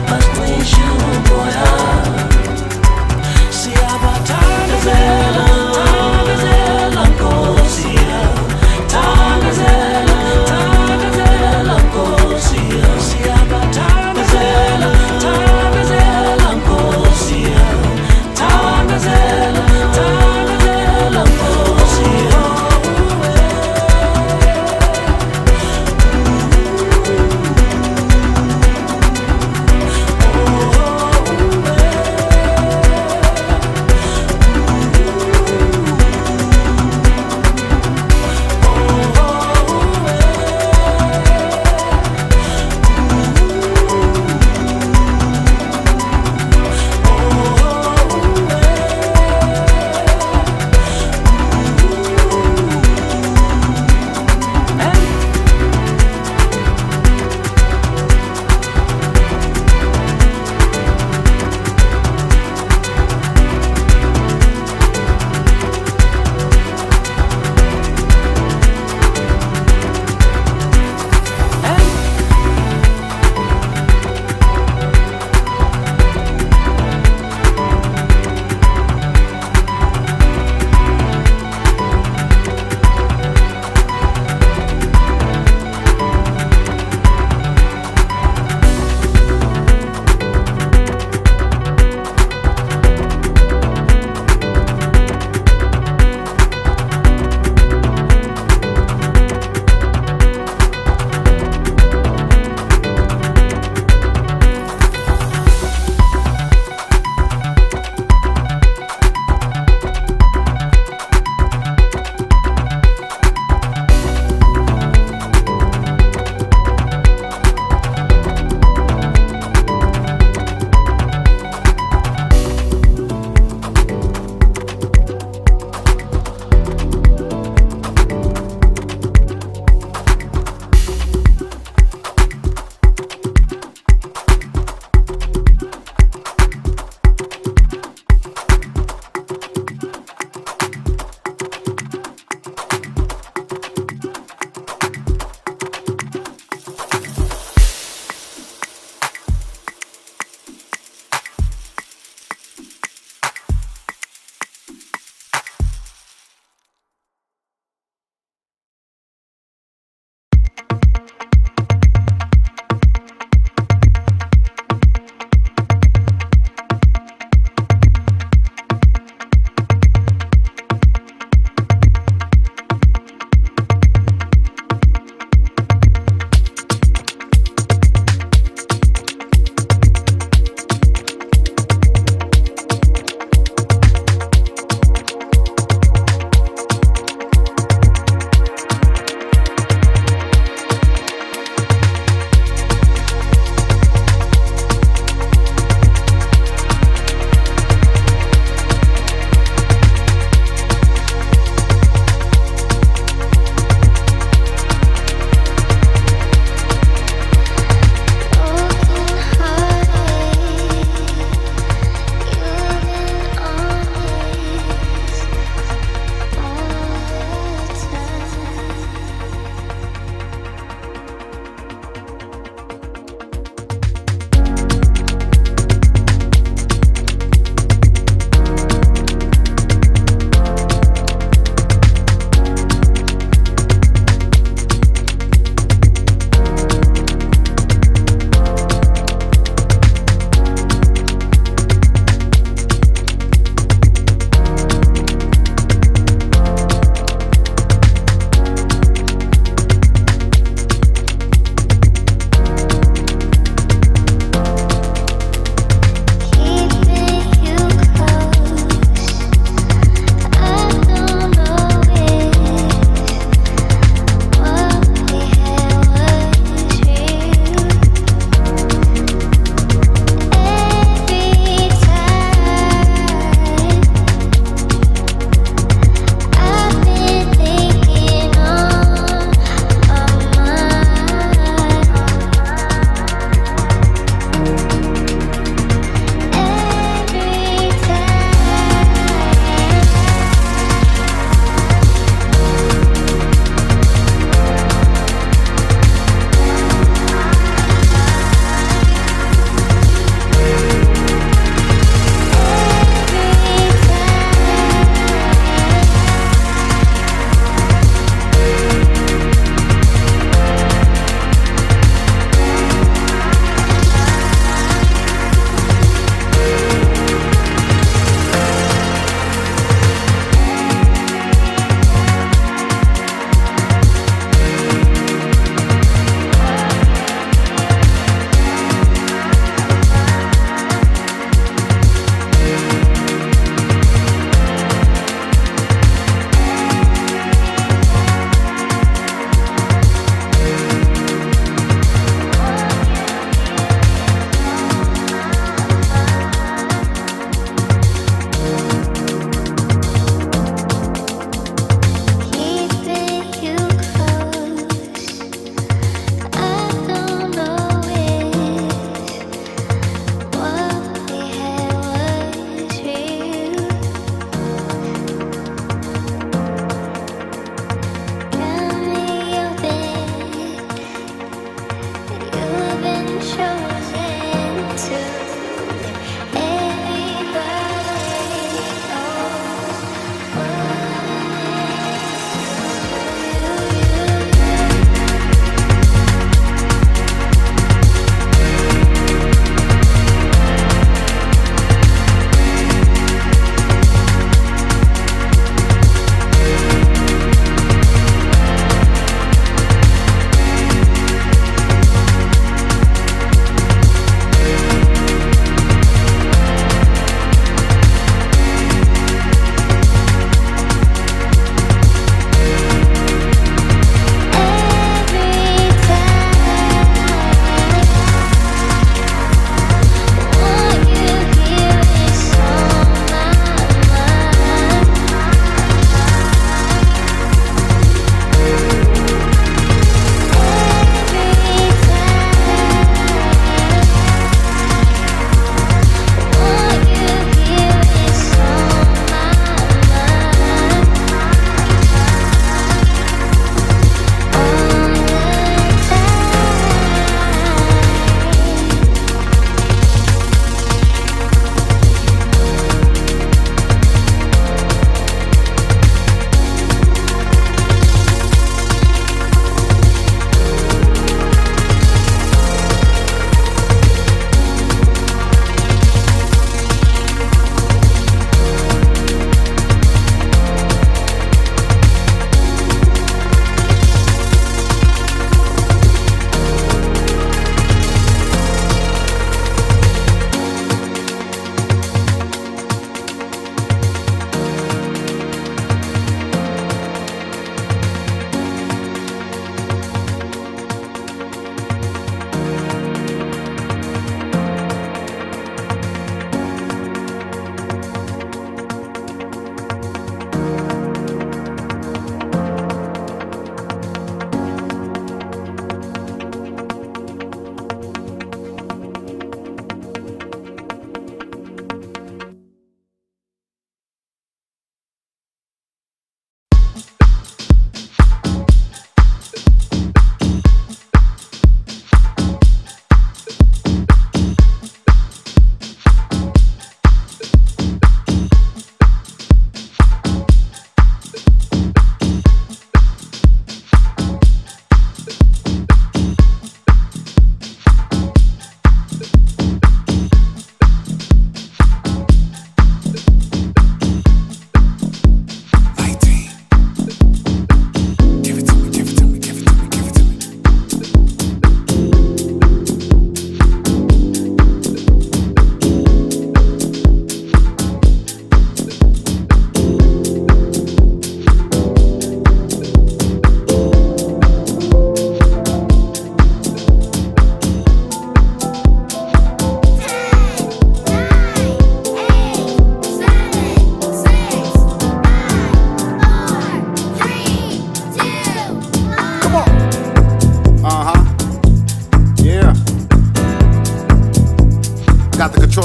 basixishe umoya. Siyabathandazela, thandazela Nkosi yami, thandazela, thandazela Nkosi yami. Siyabathandazela, thandazela Nkosi yami, thandazela, thandazela Nkosi yami. Oh,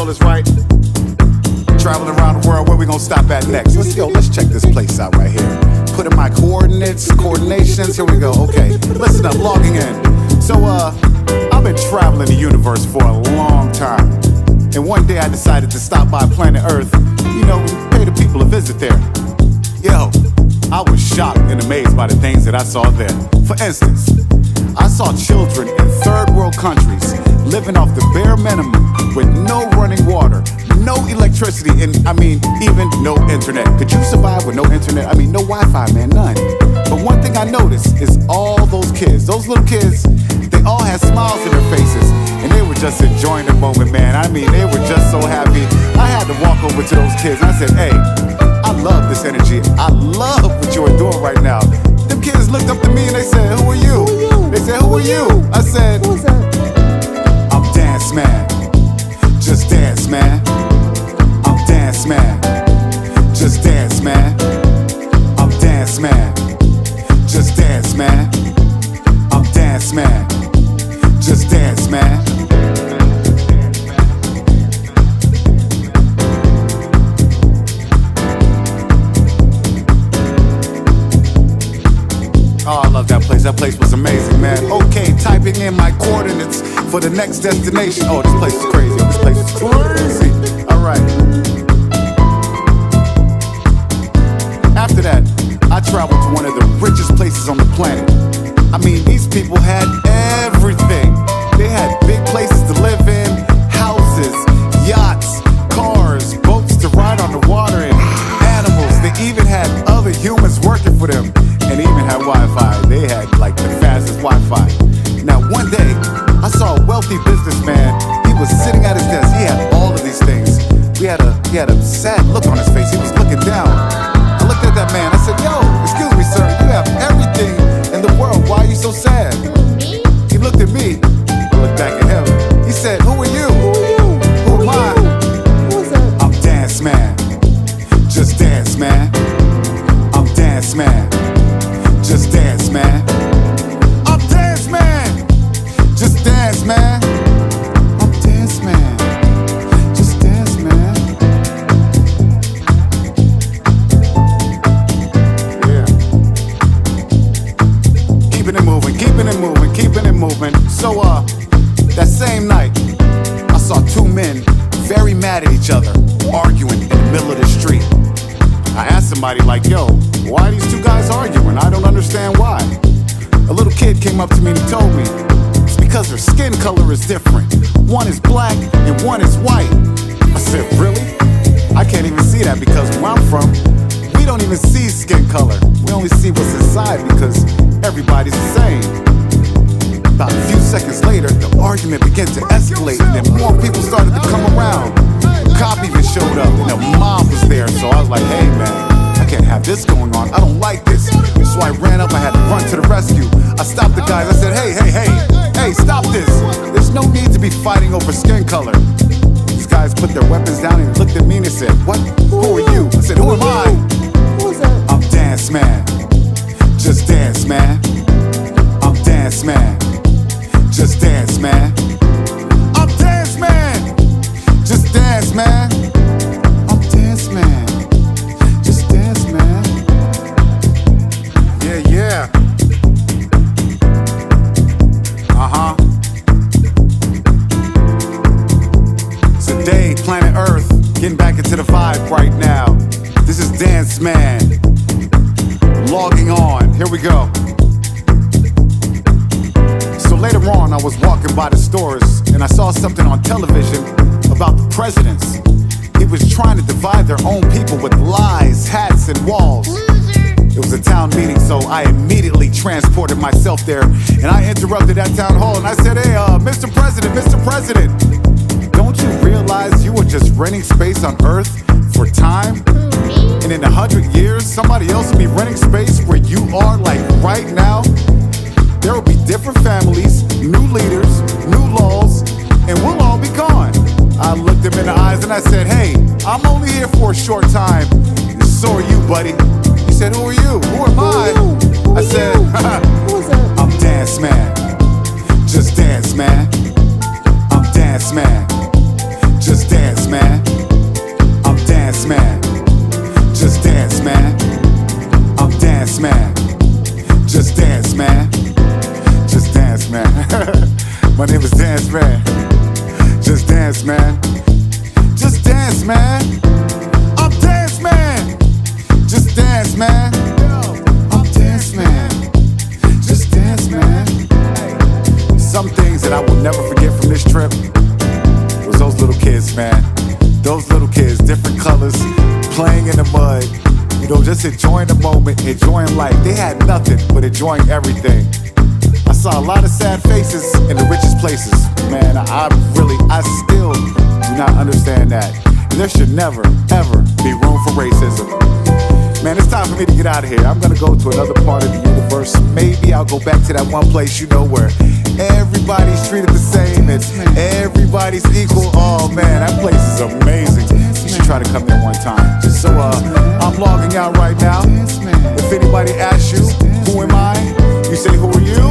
world is right. Traveling around the world, where we gonna stop at next? Let's check this place out right here. Put in my coordinations, here we go. Okay, listen up, logging in. So, I've been traveling the universe for a long time. And one day I decided to stop by planet Earth, pay the people a visit there. Yo, I was shocked and amazed by the things that I saw there. For instance, I saw children in third world countries living off the bare minimum with no running water, no electricity, and even no internet. Could you survive with no internet? No Wi-Fi, man, none. But one thing I noticed is all those kids, those little kids, they all had smiles in their faces, and they were just enjoying the moment, man. They were just so happy. I had to walk over to those kids, and I said, hey, I love this energy. I love what you are doing right now. Them kids looked up to me and they said, who are you? They said, who are you? I said, who's that? I'm Dance Man. Just dance, man. I'm Dance Man. Just dance, man. I'm Dance Man. Just dance, man. I'm Dance Man. Just dance, man. Oh, I love that place. That place was amazing, man. Okay, typing in my coordinates for the next destination. Oh, this place is crazy. This place is crazy. All right. After that, I traveled to one of the richest places on the planet. These people had everything. They had big places to live in, houses, yachts, cars, boats to ride on the water, and animals. They even had other humans working for them. And even had Wi-Fi. They had the fastest Wi-Fi. Now one day, I saw a wealthy businessman. He was sitting at his desk. He had all of these things. He had a sad look on his face. He was looking down. I looked at that man. I said, yo, excuse me, sir. You have everything in the world. Why are you so sad? He looked at me. I looked back at him. He said, who are you? Who am I? Who is that? I'm Dance Man. Just dance, man. I'm Dance Man. Just dance, man. I'm Dance Man. Just dance, man. I'm Dance Man. Just dance, man. Yeah. Keeping it moving, keeping it moving, keeping it moving. So, that same night, I saw two men very mad at each other, arguing in the middle of the street. I asked somebody yo, why are these two guys arguing? I don't understand why. A little kid came up to me and he told me, it's because their skin color is different. One is black and one is white. I said, really? I can't even see that because where I'm from, we don't even see skin color. We only see what's inside because everybody's the same. About a few seconds later, the argument began to escalate and then more people started to come around. A cop even showed up and the mob was there, so I was like, hey man, I can't have this going on. I don't like this. So I ran up, I had to run to the rescue. I stopped the guys, I said, hey, stop this. There's no need to be fighting over skin color. These guys put their weapons down and looked at me and they said, what? Who are you? I said, who am I? Who's that? I'm Dance Man. Just dance, man. I'm Dance Man. Just dance, man. I'm Dance Man. Just dance, man. I'm Dance Man. Just dance, man. Yeah. Today, planet Earth, getting back into the vibe right now. This is Dance Man. Logging on. Here we go. So later on, I was walking by the stores and I saw something on television about the presidents. He was trying to divide their own people with lies, hats, and walls. It was a town meeting, so I immediately transported myself there and I interrupted that town hall and I said, hey, Mr. President, don't you realize you were just renting space on Earth for time? And in 100 years, somebody else will be renting space where you are right now? There will be different families, new leaders, new laws, and we'll all be gone. I looked him in the eyes and I said, hey, I'm only here for a short time. And so are you, buddy. He said, who are you? Who am I? I said, I'm Dance Man. Just dance, man. I'm Dance Man. Just dance, dance, man. Just dance, man. I'm dance, man. Just dance, man. I'm dance, man. Just dance, man. Some things that I will never forget from this trip was those little kids, man. Those little kids, different colors, playing in the mud. You know, just enjoying the moment, enjoying life. They had nothing but enjoying everything. I saw a lot of sad faces in the richest places. Man, I still do not understand that. And there should never, ever be room for racism. Man, it's time for me to get out of here. I'm gonna go to another part of the universe. Maybe I'll go back to that one place, you know, where everybody's treated the same and everybody's equal. Oh man, that place is amazing. You should try to come there one time. So I'm logging out right now. If anybody asks you, who am I? You say, who are you?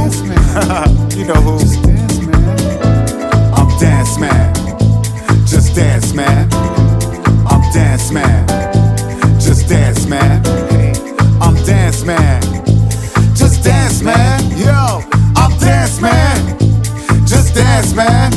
You know who. I'm Dance Man. Just dance, man. I'm Dance Man. Just dance, man. I'm Dance Man. Just dance, man. Yo, I'm Dance Man. Just dance, man.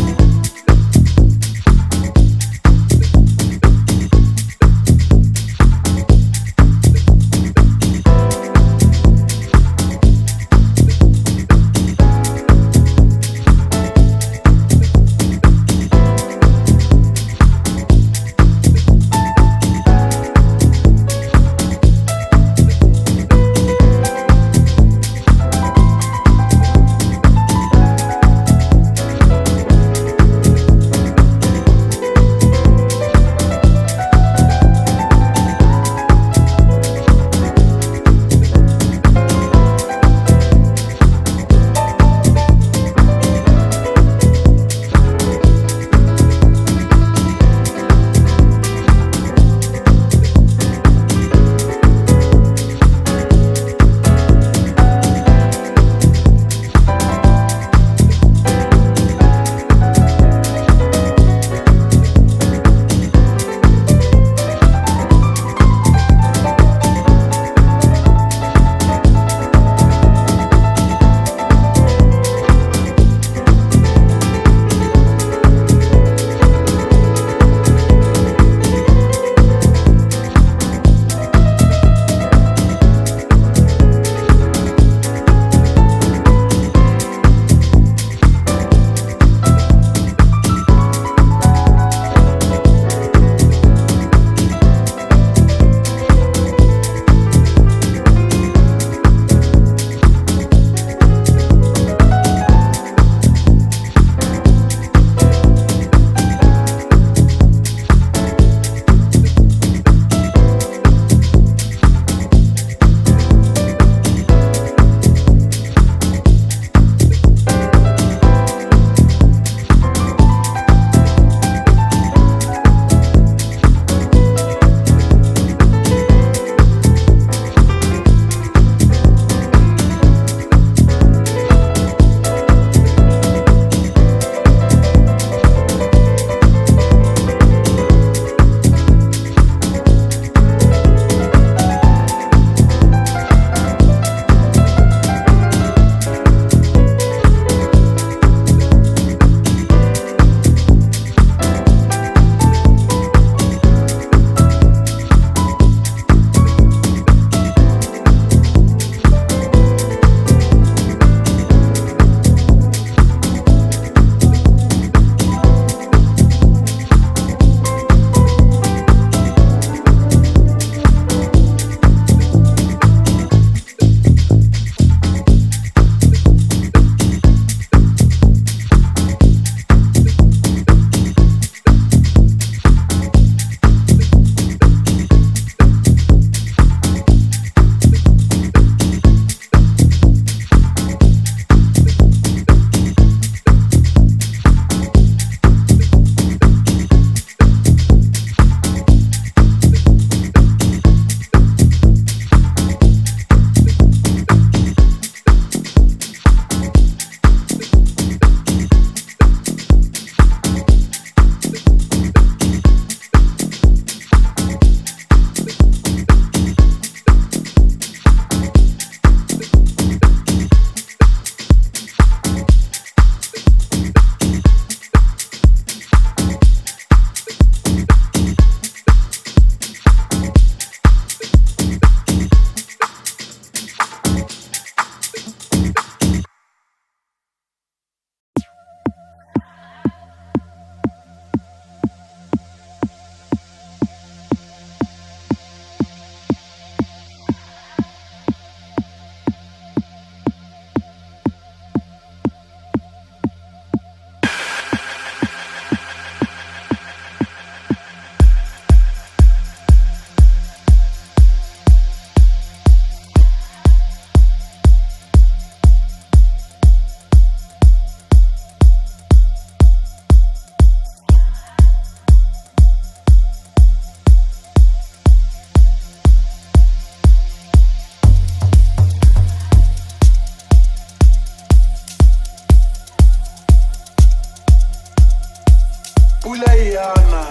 Pula yana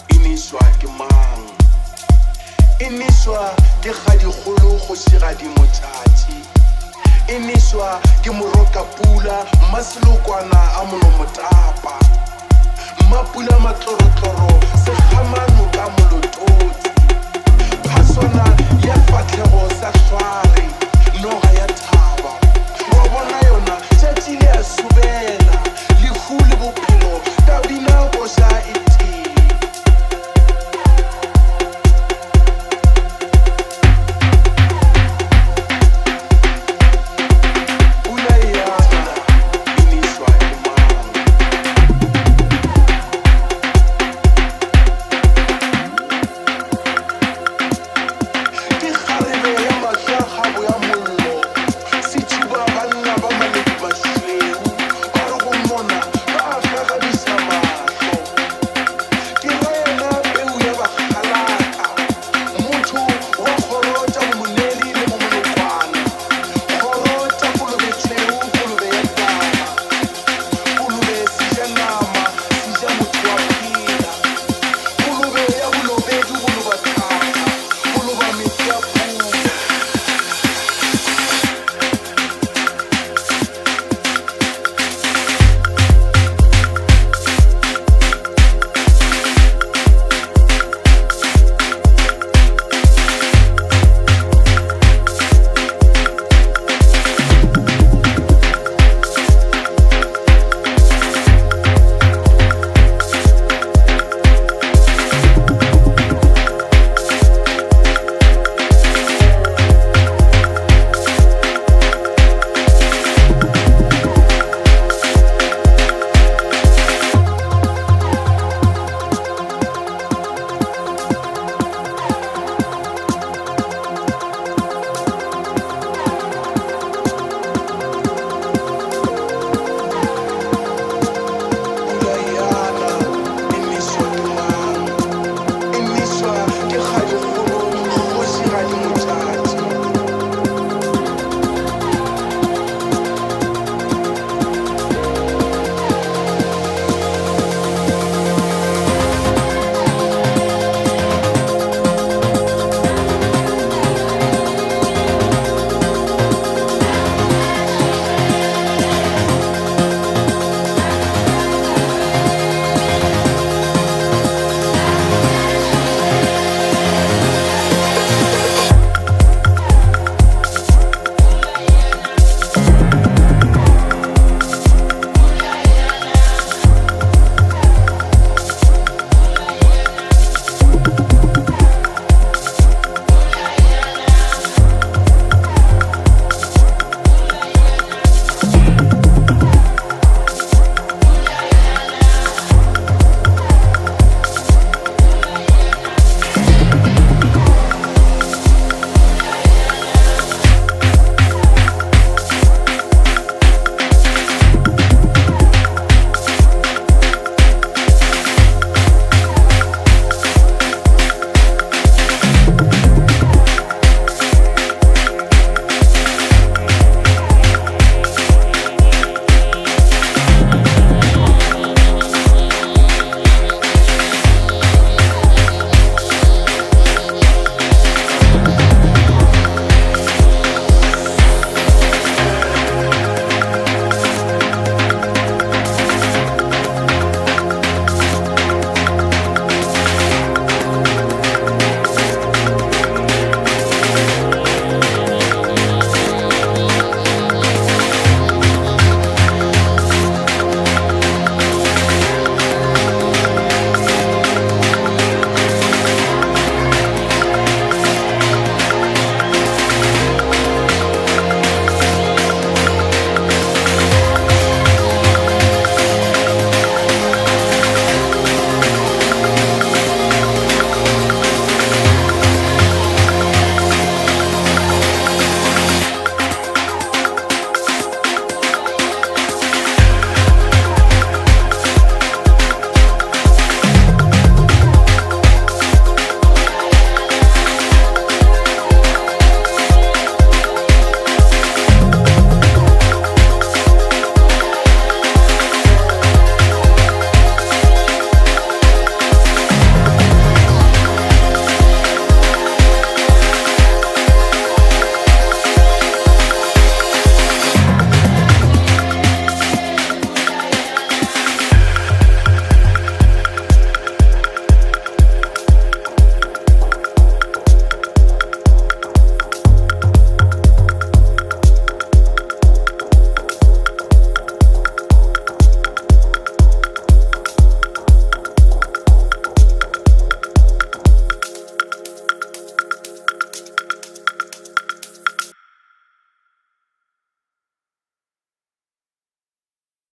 iniswa ke mang iniswa ke kgadikgolo go sigadi motšatši iniswa ke moroka pula maselokwana a mono motapa mapula matlorotloro